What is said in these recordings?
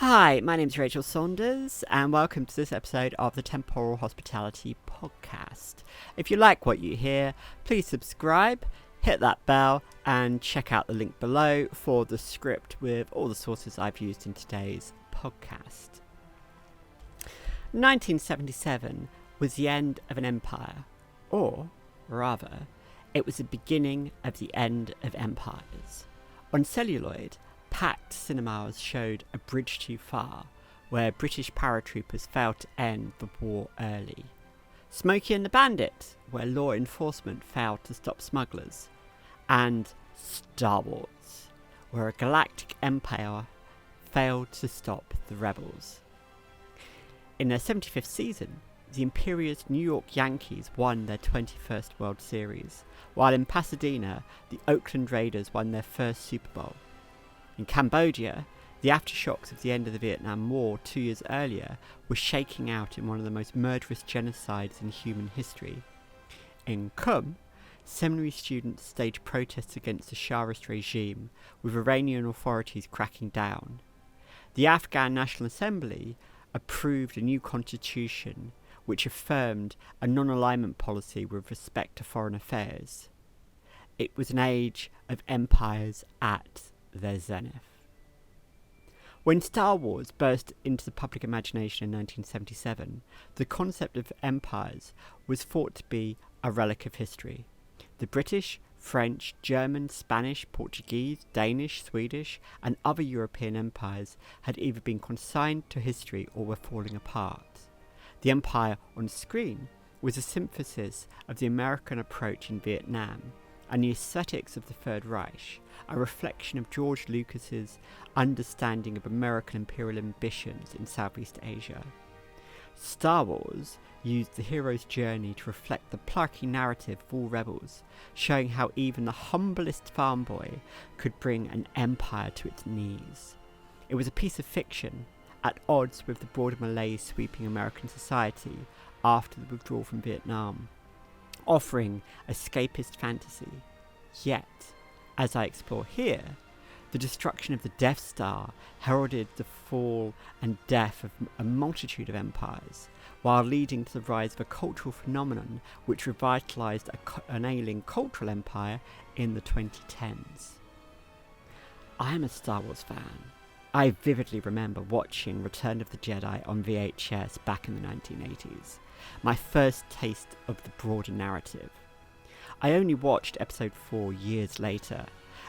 Hi, my name's Rachel Saunders, and welcome to this episode of the Temporal Hospitality Podcast. If you like what you hear, please subscribe, hit that bell, and check out the link below for the script with all the sources I've used in today's podcast. 1977 was the end of an empire, or rather, it was the beginning of the end of empires. On celluloid, packed cinemas showed A Bridge Too Far, where British paratroopers failed to end the war early. Smokey and the Bandit, where law enforcement failed to stop smugglers. And Star Wars, where a galactic empire failed to stop the rebels. In their 75th season, the imperious New York Yankees won their 21st World Series, while in Pasadena, the Oakland Raiders won their first Super Bowl. In Cambodia, the aftershocks of the end of the Vietnam War 2 years earlier were shaking out in one of the most murderous genocides in human history. In Qum, seminary students staged protests against the Shahist regime, with Iranian authorities cracking down. The Afghan National Assembly approved a new constitution which affirmed a non-alignment policy with respect to foreign affairs. It was an age of empires at their zenith. When Star Wars burst into the public imagination in 1977, the concept of empires was thought to be a relic of history. The British, French, German, Spanish, Portuguese, Danish, Swedish, and other European empires had either been consigned to history or were falling apart. The empire on screen was a synthesis of the American approach in Vietnam and the aesthetics of the Third Reich, a reflection of George Lucas's understanding of American imperial ambitions in Southeast Asia. Star Wars used the hero's journey to reflect the plucky narrative of all rebels, showing how even the humblest farm boy could bring an empire to its knees. It was a piece of fiction, at odds with the broader malaise sweeping American society after the withdrawal from Vietnam, offering escapist fantasy. Yet, as I explore here, the destruction of the Death Star heralded the fall and death of a multitude of empires, while leading to the rise of a cultural phenomenon which revitalised an ailing cultural empire in the 2010s. I am a Star Wars fan. I vividly remember watching Return of the Jedi on VHS back in the 1980s, my first taste of the broader narrative. I only watched episode 4 years later,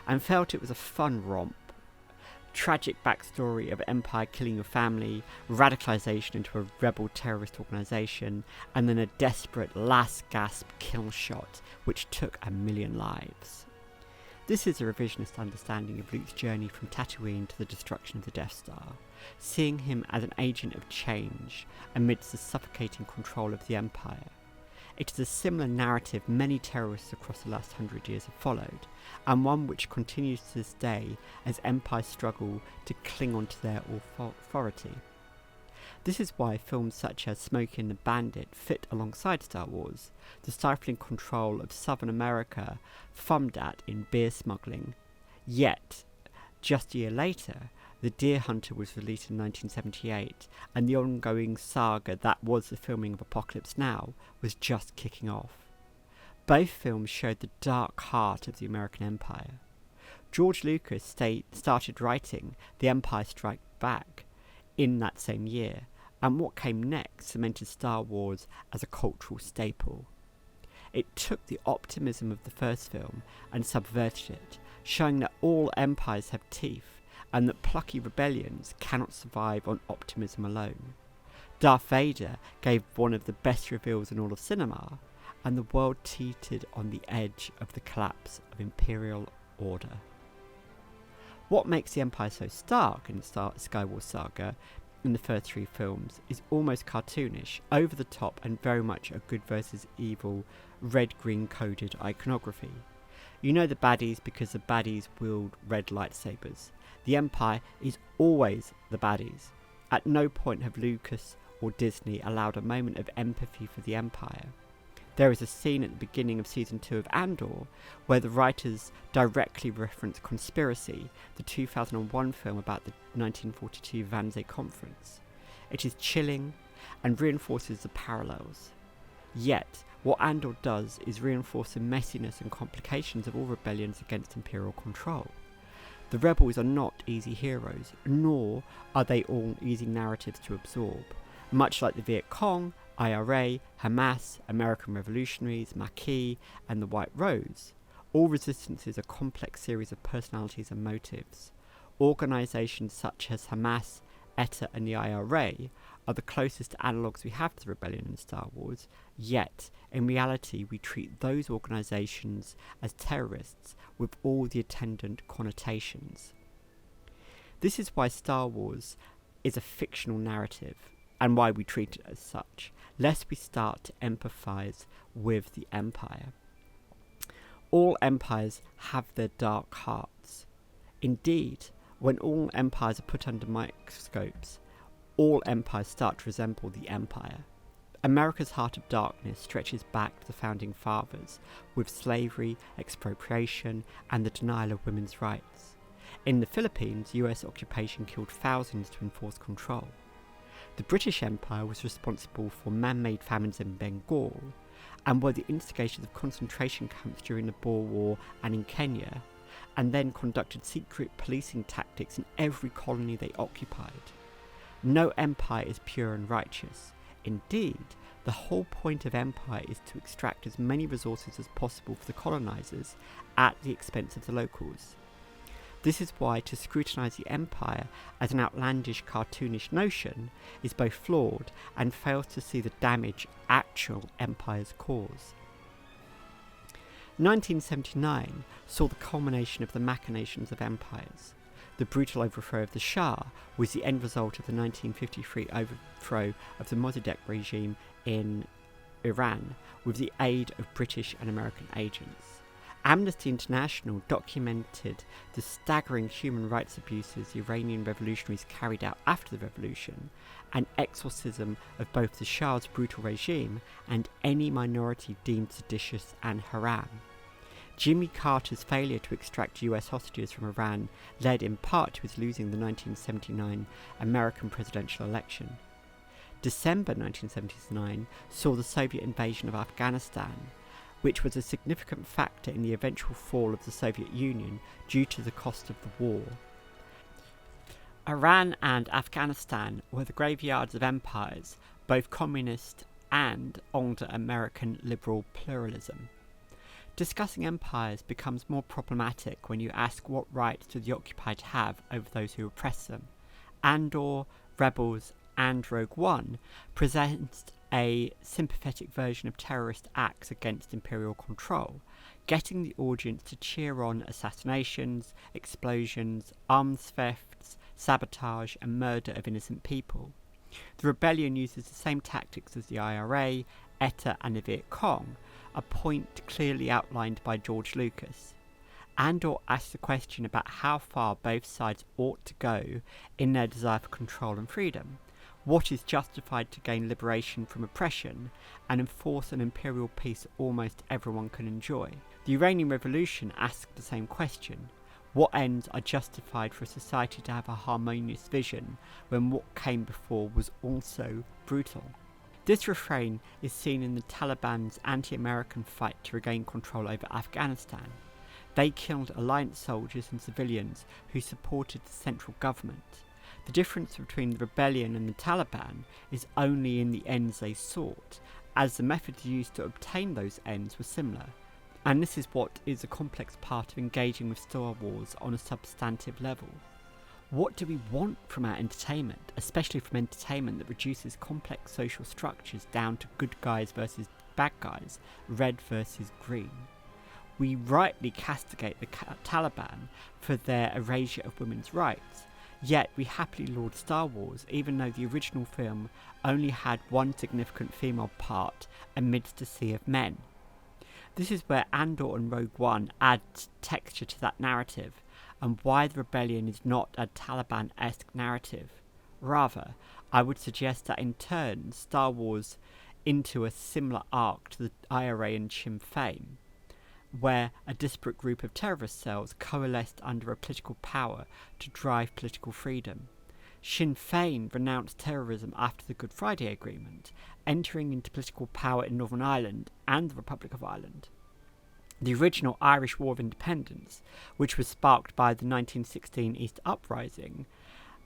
and felt it was a fun romp. Tragic backstory of Empire killing your family, radicalisation into a rebel terrorist organisation, and then a desperate last gasp kill shot which took 1 million lives. This is a revisionist understanding of Luke's journey from Tatooine to the destruction of the Death Star, seeing him as an agent of change amidst the suffocating control of the Empire. It is a similar narrative many terrorists across the last 100 years have followed, and one which continues to this day as empires struggle to cling on to their authority. This is why films such as Smokey and the Bandit fit alongside Star Wars, the stifling control of Southern America thumbed at in beer smuggling. Yet, just a year later, The Deer Hunter was released in 1978, and the ongoing saga that was the filming of Apocalypse Now was just kicking off. Both films showed the dark heart of the American Empire. George Lucas started writing The Empire Strikes Back in that same year, and what came next cemented Star Wars as a cultural staple. It took the optimism of the first film and subverted it, showing that all empires have teeth, and that plucky rebellions cannot survive on optimism alone. Darth Vader gave one of the best reveals in all of cinema, and the world teetered on the edge of the collapse of imperial order. What makes the Empire so stark in the Skywars saga in the first 3 films is almost cartoonish, over the top, and very much a good versus evil red-green coded iconography. You know the baddies because the baddies wield red lightsabers. The Empire is always the baddies. At no point have Lucas or Disney allowed a moment of empathy for the Empire. There is a scene at the beginning of Season 2 of Andor where the writers directly reference Conspiracy, the 2001 film about the 1942 Wannsee Conference. It is chilling and reinforces the parallels. Yet, what Andor does is reinforce the messiness and complications of all rebellions against imperial control. The rebels are not easy heroes, nor are they all easy narratives to absorb. Much like the Viet Cong, IRA, Hamas, American revolutionaries, Maquis, and the White Rose, all resistances are a complex series of personalities and motives. Organisations such as Hamas, ETA, and the IRA are the closest analogues we have to the rebellion in Star Wars, yet, in reality, we treat those organisations as terrorists with all the attendant connotations. This is why Star Wars is a fictional narrative, and why we treat it as such, lest we start to empathise with the Empire. All empires have their dark hearts. Indeed, when all empires are put under microscopes, all empires start to resemble the Empire. America's heart of darkness stretches back to the founding fathers, with slavery, expropriation, and the denial of women's rights. In the Philippines, US occupation killed thousands to enforce control. The British Empire was responsible for man-made famines in Bengal, and were the instigators of concentration camps during the Boer War and in Kenya, and then conducted secret policing tactics in every colony they occupied. No empire is pure and righteous. Indeed, the whole point of empire is to extract as many resources as possible for the colonizers at the expense of the locals. This is why to scrutinise the empire as an outlandish, cartoonish notion is both flawed and fails to see the damage actual empires cause. 1979 saw the culmination of the machinations of empires. The brutal overthrow of the Shah was the end result of the 1953 overthrow of the Mossadegh regime in Iran with the aid of British and American agents. Amnesty International documented the staggering human rights abuses the Iranian revolutionaries carried out after the revolution, and exorcism of both the Shah's brutal regime and any minority deemed seditious and haram. Jimmy Carter's failure to extract US hostages from Iran led in part to his losing the 1979 American presidential election. December 1979 saw the Soviet invasion of Afghanistan, which was a significant factor in the eventual fall of the Soviet Union due to the cost of the war. Iran and Afghanistan were the graveyards of empires, both communist and under American liberal pluralism. Discussing empires becomes more problematic when you ask what rights do the occupied have over those who oppress them. Andor, Rebels, and Rogue One presents a sympathetic version of terrorist acts against imperial control, getting the audience to cheer on assassinations, explosions, arms thefts, sabotage, and murder of innocent people. The rebellion uses the same tactics as the IRA, ETA, and the Viet Cong, a point clearly outlined by George Lucas. Andor asks the question about how far both sides ought to go in their desire for control and freedom. What is justified to gain liberation from oppression and enforce an imperial peace almost everyone can enjoy? The Iranian Revolution asked the same question. What ends are justified for a society to have a harmonious vision when what came before was also brutal? This refrain is seen in the Taliban's anti-American fight to regain control over Afghanistan. They killed alliance soldiers and civilians who supported the central government. The difference between the rebellion and the Taliban is only in the ends they sought, as the methods used to obtain those ends were similar. And this is what is a complex part of engaging with Star Wars on a substantive level. What do we want from our entertainment, especially from entertainment that reduces complex social structures down to good guys versus bad guys, red versus green? We rightly castigate the Taliban for their erasure of women's rights, yet we happily laud Star Wars even though the original film only had one significant female part amidst a sea of men. This is where Andor and Rogue One add texture to that narrative, and why the rebellion is not a Taliban-esque narrative. Rather, I would suggest that in turn, Star Wars into a similar arc to the IRA and Sinn Féin, where a disparate group of terrorist cells coalesced under a political power to drive political freedom. Sinn Féin renounced terrorism after the Good Friday Agreement, entering into political power in Northern Ireland and the Republic of Ireland. The original Irish War of Independence, which was sparked by the 1916 East Uprising,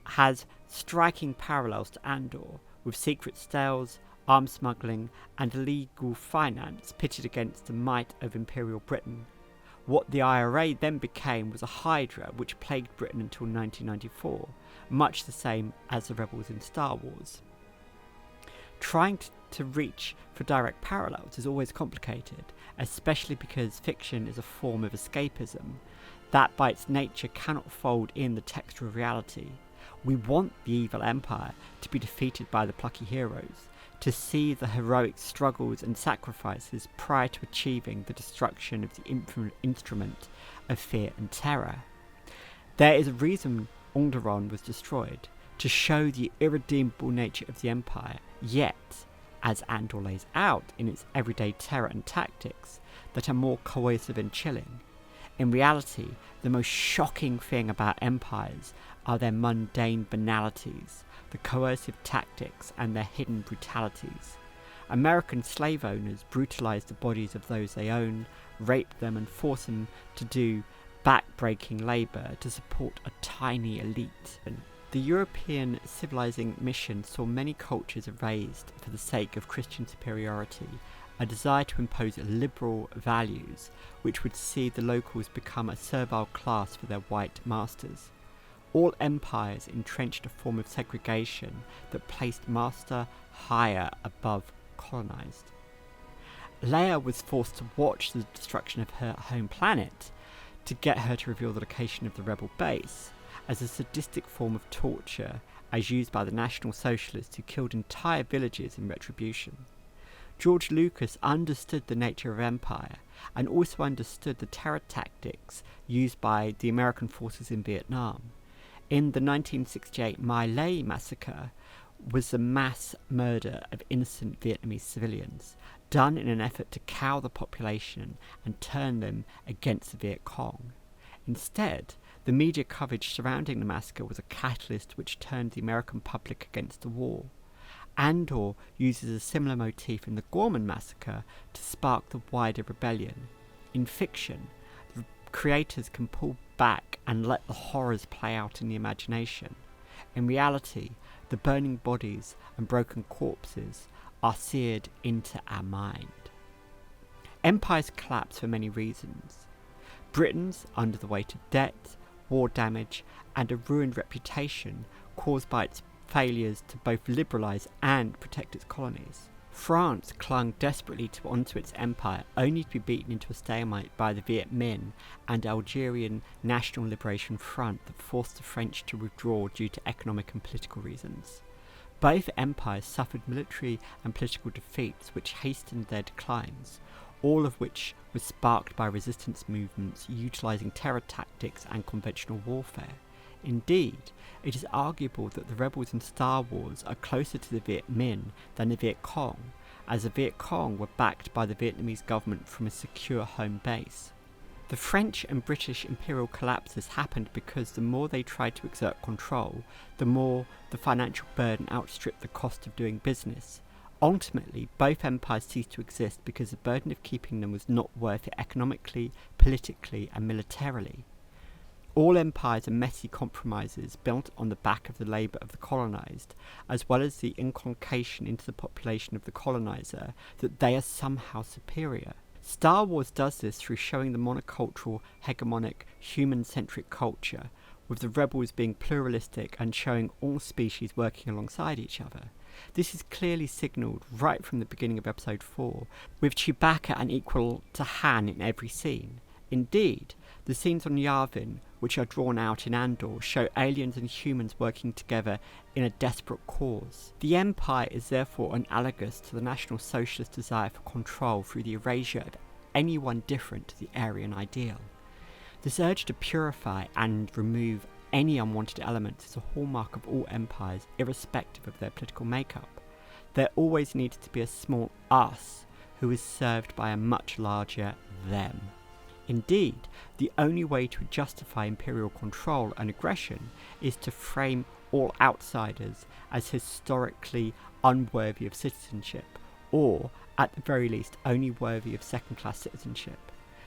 has striking parallels to Andor, with secret sales, arms smuggling, and illegal finance pitted against the might of Imperial Britain. What the IRA then became was a hydra which plagued Britain until 1994, much the same as the rebels in Star Wars. Trying to reach for direct parallels is always complicated, especially because fiction is a form of escapism that by its nature cannot fold in the texture of reality. We want the evil empire to be defeated by the plucky heroes, to see the heroic struggles and sacrifices prior to achieving the destruction of the instrument of fear and terror. There is a reason Onderon was destroyed, to show the irredeemable nature of the empire, yet, as Andor lays out in its everyday terror and tactics that are more coercive and chilling. In reality, the most shocking thing about empires are their mundane banalities, the coercive tactics, and their hidden brutalities. American slave owners brutalized the bodies of those they own, raped them, and forced them to do back-breaking labor to support a tiny elite. The European civilizing mission saw many cultures erased for the sake of Christian superiority, a desire to impose liberal values which would see the locals become a servile class for their white masters. All empires entrenched a form of segregation that placed master higher above colonized. Leia was forced to watch the destruction of her home planet to get her to reveal the location of the rebel base, as a sadistic form of torture as used by the National Socialists who killed entire villages in retribution. George Lucas understood the nature of empire and also understood the terror tactics used by the American forces in Vietnam. In the 1968 My Lai massacre was the mass murder of innocent Vietnamese civilians, done in an effort to cow the population and turn them against the Viet Cong. Instead, the media coverage surrounding the massacre was a catalyst which turned the American public against the war. Andor uses a similar motif in the Gorman massacre to spark the wider rebellion. In fiction, the creators can pull back and let the horrors play out in the imagination. In reality, the burning bodies and broken corpses are seared into our mind. Empires collapse for many reasons. Britain's under the weight of debt, war damage, and a ruined reputation caused by its failures to both liberalise and protect its colonies. France clung desperately onto its empire, only to be beaten into a stalemate by the Viet Minh and Algerian National Liberation Front that forced the French to withdraw due to economic and political reasons. Both empires suffered military and political defeats which hastened their declines, all of which was sparked by resistance movements utilising terror tactics and conventional warfare. Indeed, it is arguable that the rebels in Star Wars are closer to the Viet Minh than the Viet Cong, as the Viet Cong were backed by the Vietnamese government from a secure home base. The French and British imperial collapses happened because the more they tried to exert control, the more the financial burden outstripped the cost of doing business. Ultimately, both empires ceased to exist because the burden of keeping them was not worth it economically, politically, and militarily. All empires are messy compromises built on the back of the labour of the colonised, as well as the inculcation into the population of the coloniser that they are somehow superior. Star Wars does this through showing the monocultural, hegemonic, human-centric culture, with the rebels being pluralistic and showing all species working alongside each other. This is clearly signalled right from the beginning of episode 4, with Chewbacca an equal to Han in every scene. Indeed, the scenes on Yavin, which are drawn out in Andor, show aliens and humans working together in a desperate cause. The Empire is therefore analogous to the National Socialist desire for control through the erasure of anyone different to the Aryan ideal. This urge to purify and remove any unwanted elements is a hallmark of all empires, irrespective of their political makeup. there always needed to be a small us who is served by a much larger them. Indeed, the only way to justify imperial control and aggression is to frame all outsiders as historically unworthy of citizenship, or, at the very least, only worthy of second-class citizenship.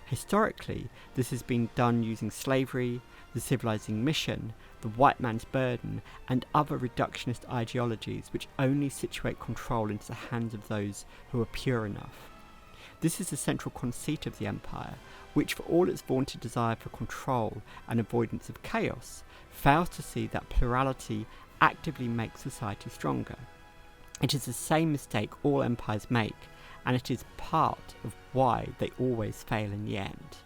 Historically, this has been done using slavery, the civilizing mission, the white man's burden, and other reductionist ideologies which only situate control into the hands of those who are pure enough. This is the central conceit of the empire, which, for all its vaunted desire for control and avoidance of chaos, fails to see that plurality actively makes society stronger. It is the same mistake all empires make, and it is part of why they always fail in the end.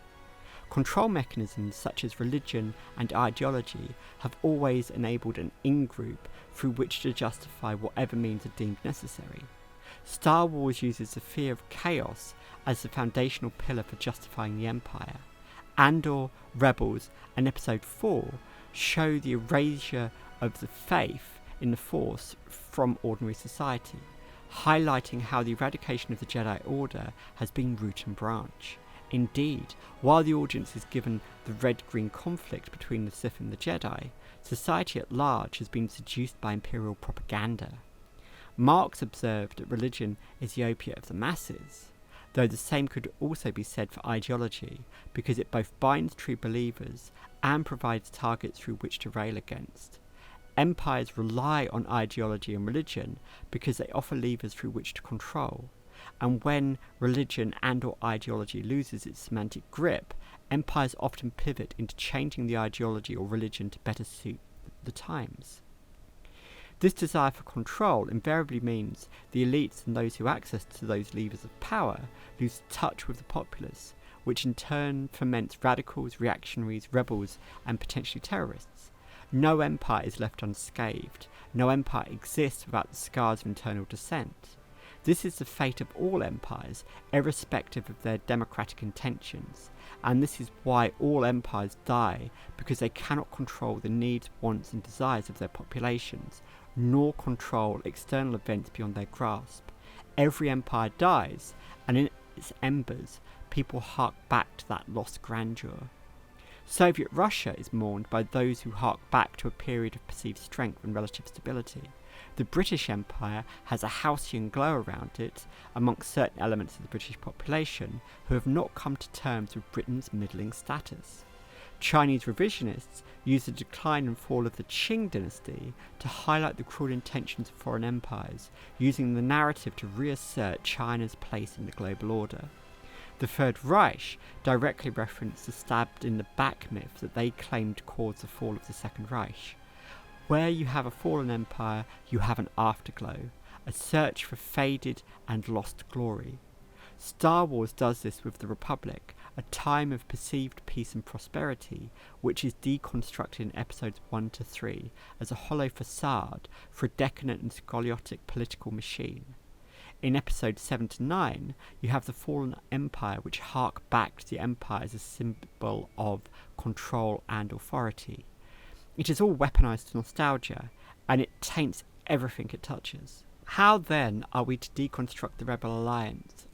Control mechanisms such as religion and ideology have always enabled an in-group through which to justify whatever means are deemed necessary. Star Wars uses the fear of chaos as the foundational pillar for justifying the Empire. Andor, Rebels, and Episode 4 show the erasure of the faith in the Force from ordinary society, highlighting how the eradication of the Jedi Order has been root and branch. Indeed, while the audience is given the red-green conflict between the Sith and the Jedi, society at large has been seduced by imperial propaganda. Marx observed that religion is the opiate of the masses, though the same could also be said for ideology, because it both binds true believers and provides targets through which to rail against. Empires rely on ideology and religion because they offer levers through which to control, and when religion and/or ideology loses its semantic grip, empires often pivot into changing the ideology or religion to better suit the times. This desire for control invariably means the elites and those who access to those levers of power lose touch with the populace, which in turn foments radicals, reactionaries, rebels, and potentially terrorists. No empire is left unscathed. No empire exists without the scars of internal dissent. This is the fate of all empires, irrespective of their democratic intentions, and this is why all empires die, because they cannot control the needs, wants, and desires of their populations, nor control external events beyond their grasp. Every empire dies, and in its embers, people hark back to that lost grandeur. Soviet Russia is mourned by those who hark back to a period of perceived strength and relative stability. The British Empire has a halcyon glow around it amongst certain elements of the British population who have not come to terms with Britain's middling status. Chinese revisionists use the decline and fall of the Qing dynasty to highlight the cruel intentions of foreign empires, using the narrative to reassert China's place in the global order. The Third Reich directly referenced the stabbed-in-the-back myth that they claimed caused the fall of the Second Reich. Where you have a fallen empire, you have an afterglow, a search for faded and lost glory. Star Wars does this with the Republic, a time of perceived peace and prosperity, which is deconstructed in episodes 1 to 3 as a hollow facade for a decadent and scoliotic political machine. In episodes 7 to 9, you have the fallen empire, which hark back to the empire as a symbol of control and authority. It is all weaponized nostalgia, and it taints everything it touches. How then are we to deconstruct the Rebel Alliance,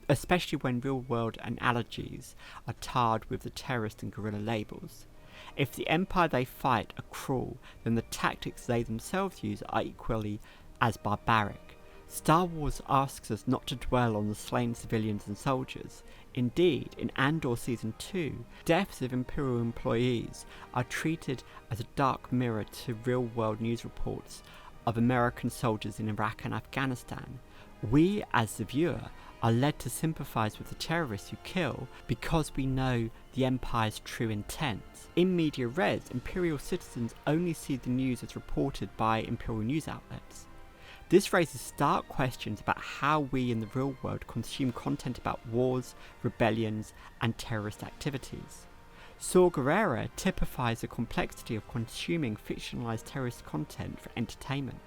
especially when real-world analogies are tarred with the terrorist and guerrilla labels? If the empire they fight are cruel, then the tactics they themselves use are equally as barbaric. Star Wars asks us not to dwell on the slain civilians and soldiers. Indeed, in Andor Season 2, deaths of Imperial employees are treated as a dark mirror to real-world news reports of American soldiers in Iraq and Afghanistan. We, as the viewer, are led to sympathise with the terrorists who kill because we know the Empire's true intent. In media res, Imperial citizens only see the news as reported by Imperial news outlets. This raises stark questions about how we in the real world consume content about wars, rebellions, and terrorist activities. Saw Gerrera typifies the complexity of consuming fictionalized terrorist content for entertainment.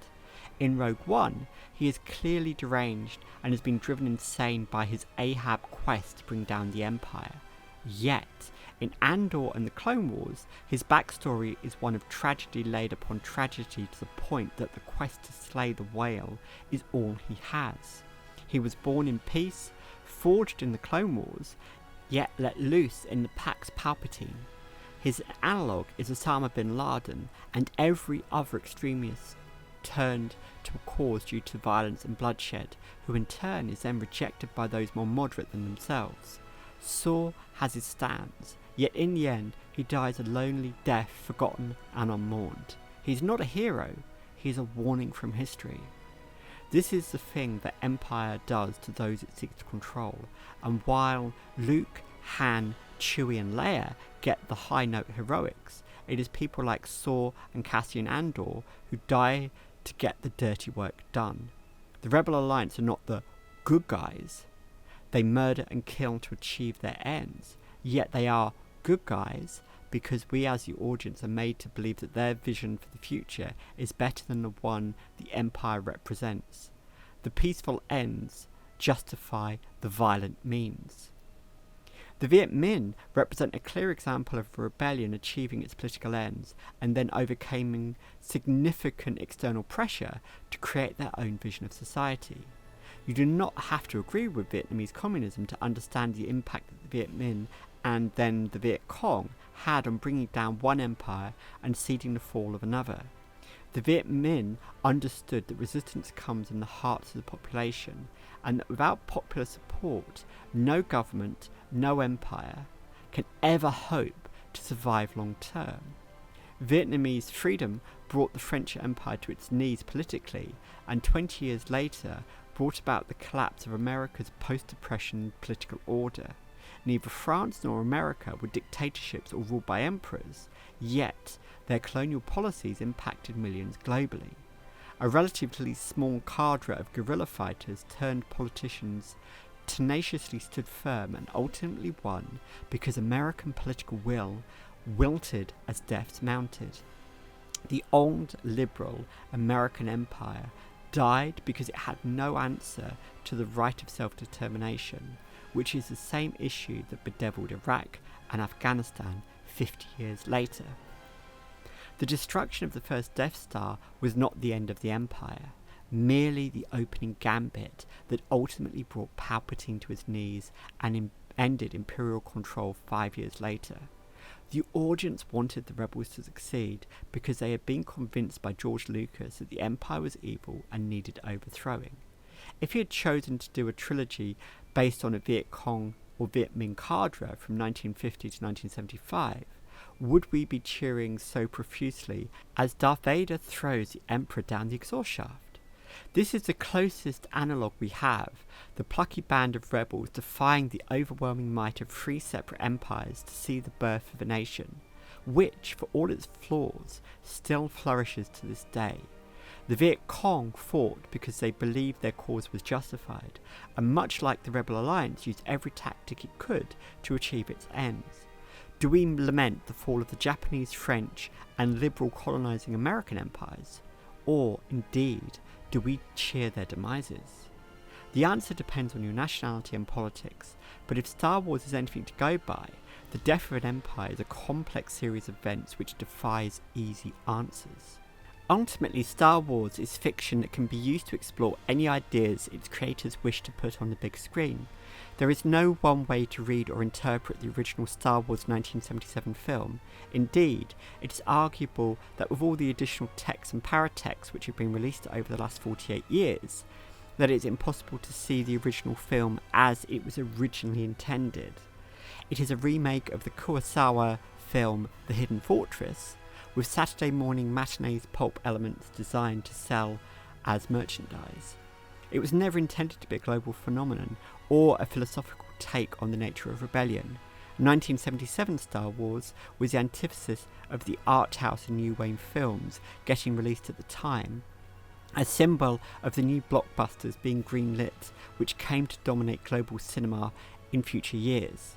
In Rogue One, he is clearly deranged and has been driven insane by his Ahab quest to bring down the Empire. Yet, In Andor and the Clone Wars, his backstory is one of tragedy laid upon tragedy to the point that the quest to slay the whale is all he has. He was born in peace, forged in the Clone Wars, yet let loose in the Pax Palpatine. His analogue is Osama bin Laden and every other extremist turned to a cause due to violence and bloodshed, who in turn is then rejected by those more moderate than themselves. Saw has his stands, yet in the end he dies a lonely death, forgotten and unmourned. He's not a hero, he is a warning from history. This is the thing that Empire does to those it seeks to control, and while Luke, Han, Chewie and Leia get the high note heroics, it is people like Saw and Cassian Andor who die to get the dirty work done. The Rebel Alliance are not the good guys. They murder and kill to achieve their ends, yet they are good guys because we as the audience are made to believe that their vision for the future is better than the one the Empire represents. The peaceful ends justify the violent means. The Viet Minh represent a clear example of a rebellion achieving its political ends and then overcoming significant external pressure to create their own vision of society. You do not have to agree with Vietnamese communism to understand the impact that the Viet Minh and then the Viet Cong had on bringing down one empire and seeding the fall of another. The Viet Minh understood that resistance comes in the hearts of the population, and that without popular support, no government, no empire, can ever hope to survive long term. Vietnamese freedom brought the French Empire to its knees politically, and 20 years later brought about the collapse of America's post-depression political order. Neither France nor America were dictatorships or ruled by emperors, yet their colonial policies impacted millions globally. A relatively small cadre of guerrilla fighters turned politicians tenaciously stood firm and ultimately won because American political will wilted as deaths mounted. The old liberal American empire died because it had no answer to the right of self-determination, which is the same issue that bedeviled Iraq and Afghanistan 50 years later. The destruction of the first Death Star was not the end of the Empire, merely the opening gambit that ultimately brought Palpatine to his knees and ended Imperial control 5 years later. The audience wanted the rebels to succeed because they had been convinced by George Lucas that the Empire was evil and needed overthrowing. If he had chosen to do a trilogy based on a Viet Cong or Viet Minh cadre from 1950 to 1975, would we be cheering so profusely as Darth Vader throws the Emperor down the exhaust shaft? This is the closest analogue we have, the plucky band of rebels defying the overwhelming might of 3 separate empires to see the birth of a nation, which, for all its flaws, still flourishes to this day. The Viet Cong fought because they believed their cause was justified, and much like the Rebel Alliance, used every tactic it could to achieve its ends. Do we lament the fall of the Japanese, French, and liberal colonizing American empires? Or, indeed, do we cheer their demises? The answer depends on your nationality and politics, but if Star Wars is anything to go by, the death of an empire is a complex series of events which defies easy answers. Ultimately, Star Wars is fiction that can be used to explore any ideas its creators wish to put on the big screen. There is no one way to read or interpret the original Star Wars 1977 film. Indeed, it is arguable that with all the additional text and paratext which have been released over the last 48 years, that it is impossible to see the original film as it was originally intended. It is a remake of the Kurosawa film The Hidden Fortress, with Saturday morning matinees pulp elements designed to sell as merchandise. It was never intended to be a global phenomenon or a philosophical take on the nature of rebellion. 1977 Star Wars was the antithesis of the art house and New Wave films getting released at the time, a symbol of the new blockbusters being greenlit, which came to dominate global cinema in future years.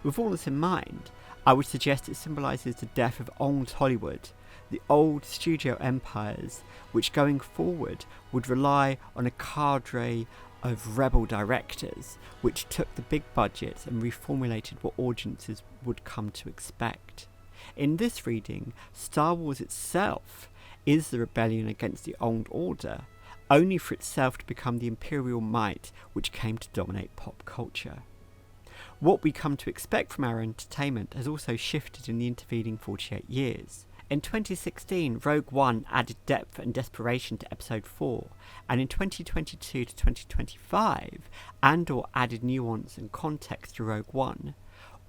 With all this in mind, I would suggest it symbolises the death of old Hollywood, the old studio empires which going forward would rely on a cadre of rebel directors, which took the big budgets and reformulated what audiences would come to expect. In this reading, Star Wars itself is the rebellion against the old order, only for itself to become the imperial might which came to dominate pop culture. What we come to expect from our entertainment has also shifted in the intervening 48 years. In 2016, Rogue One added depth and desperation to Episode 4, and in 2022 to 2025, Andor added nuance and context to Rogue One.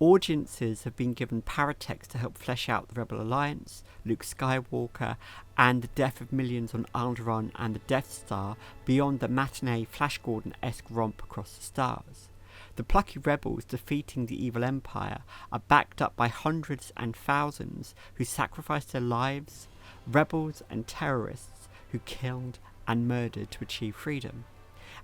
Audiences have been given paratext to help flesh out the Rebel Alliance, Luke Skywalker, and the death of millions on Alderaan and the Death Star beyond the matinee Flash Gordon-esque romp across the stars. The plucky rebels defeating the evil empire are backed up by hundreds and thousands who sacrificed their lives, rebels and terrorists who killed and murdered to achieve freedom.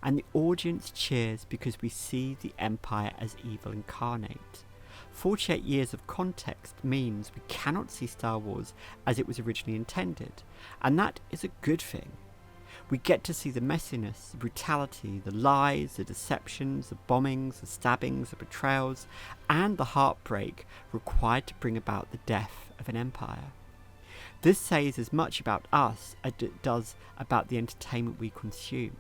And the audience cheers because we see the empire as evil incarnate. 48 years of context means we cannot see Star Wars as it was originally intended, and that is a good thing. We get to see the messiness, the brutality, the lies, the deceptions, the bombings, the stabbings, the betrayals, and the heartbreak required to bring about the death of an empire. This says as much about us as it does about the entertainment we consume.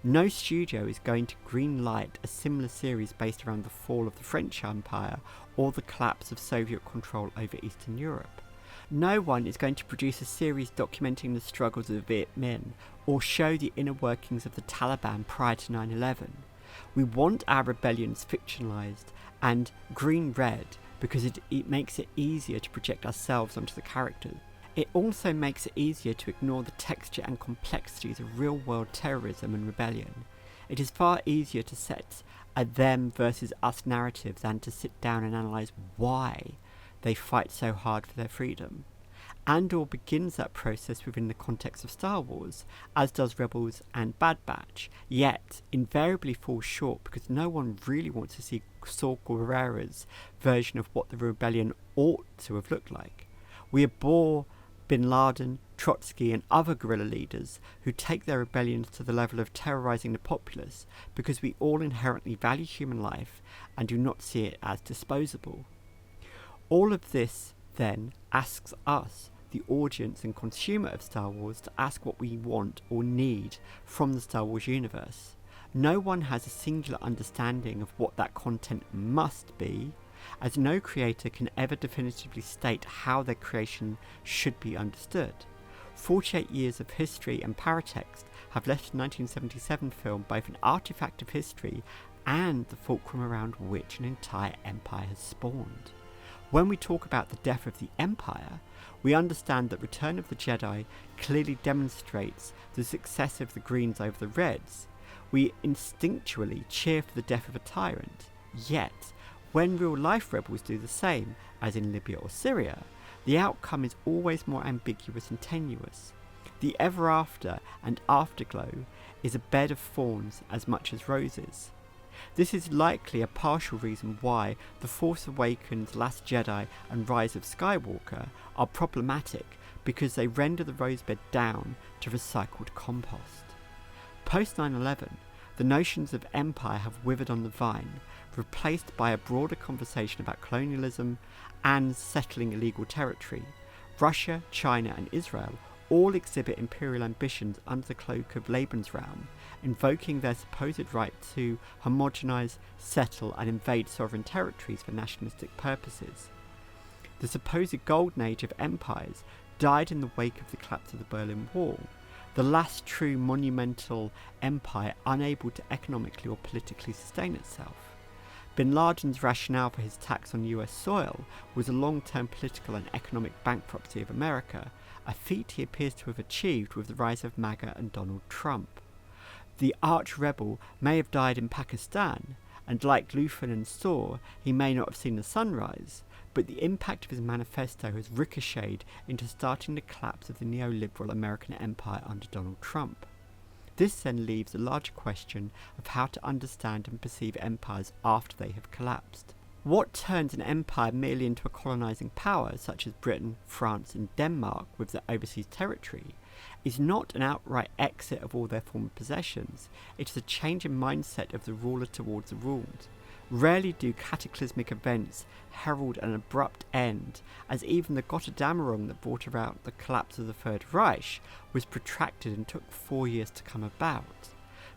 No studio is going to greenlight a similar series based around the fall of the French Empire or the collapse of Soviet control over Eastern Europe. No one is going to produce a series documenting the struggles of the Viet Minh or show the inner workings of the Taliban prior to 9/11. We want our rebellions fictionalised and green-red because it makes it easier to project ourselves onto the characters. It also makes it easier to ignore the texture and complexities of real-world terrorism and rebellion. It is far easier to set a them versus us narrative than to sit down and analyse why they fight so hard for their freedom. Andor begins that process within the context of Star Wars, as does Rebels and Bad Batch, yet invariably falls short because no one really wants to see Saw Gerrera's version of what the rebellion ought to have looked like. We abhor Bin Laden, Trotsky and other guerrilla leaders who take their rebellions to the level of terrorising the populace because we all inherently value human life and do not see it as disposable. All of this, then, asks us, the audience and consumer of Star Wars, to ask what we want or need from the Star Wars universe. No one has a singular understanding of what that content must be, as no creator can ever definitively state how their creation should be understood. 48 years of history and paratext have left the 1977 film both an artifact of history and the fulcrum around which an entire empire has spawned. When we talk about the death of the Empire, we understand that Return of the Jedi clearly demonstrates the success of the Greens over the Reds. We instinctually cheer for the death of a tyrant, yet when real-life rebels do the same, as in Libya or Syria, the outcome is always more ambiguous and tenuous. The ever-after and afterglow is a bed of thorns as much as roses. This is likely a partial reason why The Force Awakens, Last Jedi and Rise of Skywalker are problematic, because they render the rosebed down to recycled compost. Post 9/11, the notions of empire have withered on the vine, replaced by a broader conversation about colonialism and settling illegal territory. Russia, China and Israel all exhibit imperial ambitions under the cloak of Lebensraum, invoking their supposed right to homogenize, settle and invade sovereign territories for nationalistic purposes. The supposed golden age of empires died in the wake of the collapse of the Berlin Wall, the last true monumental empire unable to economically or politically sustain itself. Bin Laden's rationale for his attacks on US soil was a long-term political and economic bankruptcy of America, a feat he appears to have achieved with the rise of MAGA and Donald Trump. The arch-rebel may have died in Pakistan, and like Luthen and Saw, he may not have seen the sunrise, but the impact of his manifesto has ricocheted into starting the collapse of the neoliberal American empire under Donald Trump. This then leaves a larger question of how to understand and perceive empires after they have collapsed. What turns an empire merely into a colonising power, such as Britain, France and Denmark with their overseas territory, is not an outright exit of all their former possessions, it is a change in mindset of the ruler towards the ruled. Rarely do cataclysmic events herald an abrupt end, as even the Gotterdammerung that brought about the collapse of the Third Reich was protracted and took 4 years to come about.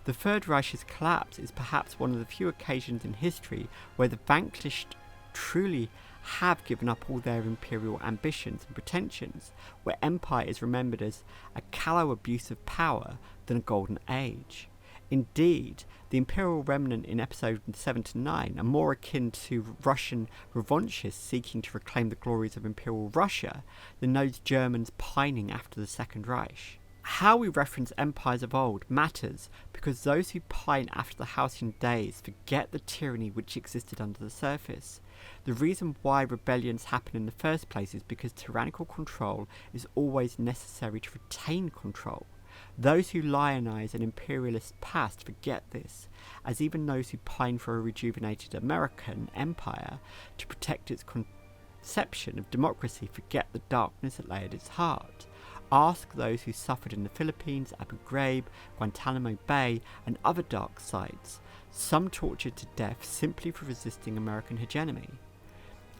The Third Reich's collapse is perhaps one of the few occasions in history where the vanquished truly have given up all their imperial ambitions and pretensions, where empire is remembered as a callow abuse of power than a golden age. Indeed, the imperial remnant in episodes 7 to 9 are more akin to Russian revanchists seeking to reclaim the glories of imperial Russia than those Germans pining after the Second Reich. How we reference empires of old matters because those who pine after the halcyon days forget the tyranny which existed under the surface. The reason why rebellions happen in the first place is because tyrannical control is always necessary to retain control. Those who lionize an imperialist past forget this, as even those who pine for a rejuvenated American empire to protect its conception of democracy forget the darkness that lay at its heart. Ask those who suffered in the Philippines, Abu Ghraib, Guantanamo Bay, and other dark sites, some tortured to death simply for resisting American hegemony.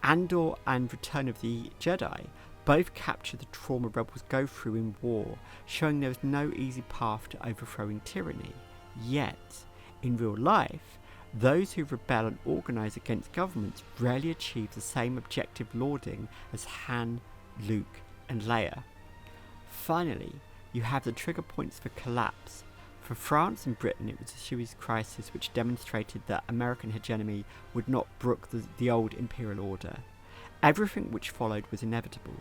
Andor and Return of the Jedi both capture the trauma rebels go through in war, showing there is no easy path to overthrowing tyranny. Yet, in real life, those who rebel and organise against governments rarely achieve the same objective lauding as Han, Luke, and Leia. Finally, you have the trigger points for collapse. For France and Britain, it was the Suez Crisis which demonstrated that American hegemony would not brook the old imperial order. Everything which followed was inevitable.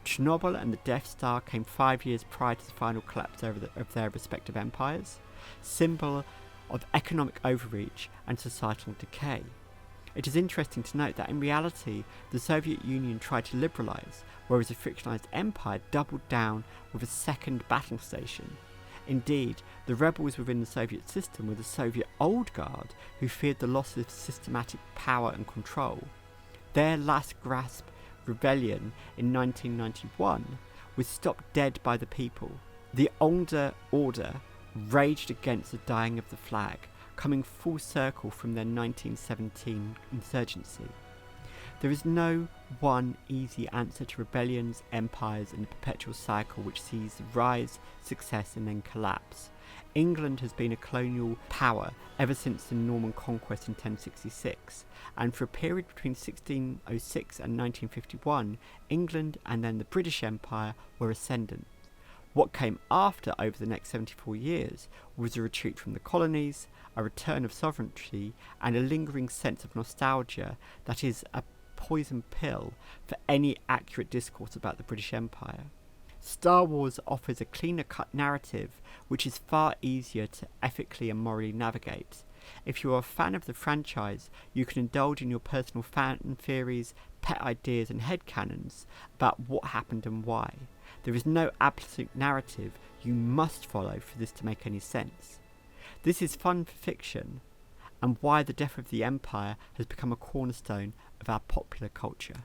Chernobyl and the Death Star came 5 years prior to the final collapse of their respective empires, symbol of economic overreach and societal decay. It is interesting to note that in reality, the Soviet Union tried to liberalise, whereas the frictionalised empire doubled down with a second battle station. Indeed, the rebels within the Soviet system were the Soviet old guard who feared the loss of systematic power and control. Their last gasp rebellion in 1991 was stopped dead by the people. The older order raged against the dying of the flag, coming full circle from their 1917 insurgency. There is no one easy answer to rebellions, empires, and the perpetual cycle which sees rise, success, and then collapse. England has been a colonial power ever since the Norman conquest in 1066, and for a period between 1606 and 1951, England and then the British Empire were ascendant. What came after over the next 74 years was a retreat from the colonies, a return of sovereignty, and a lingering sense of nostalgia that is a poison pill for any accurate discourse about the British Empire. Star Wars offers a cleaner-cut narrative which is far easier to ethically and morally navigate. If you are a fan of the franchise, you can indulge in your personal fan theories, pet ideas and headcanons about what happened and why. There is no absolute narrative you must follow for this to make any sense. This is fun for fiction, and why the death of the Empire has become a cornerstone of our popular culture.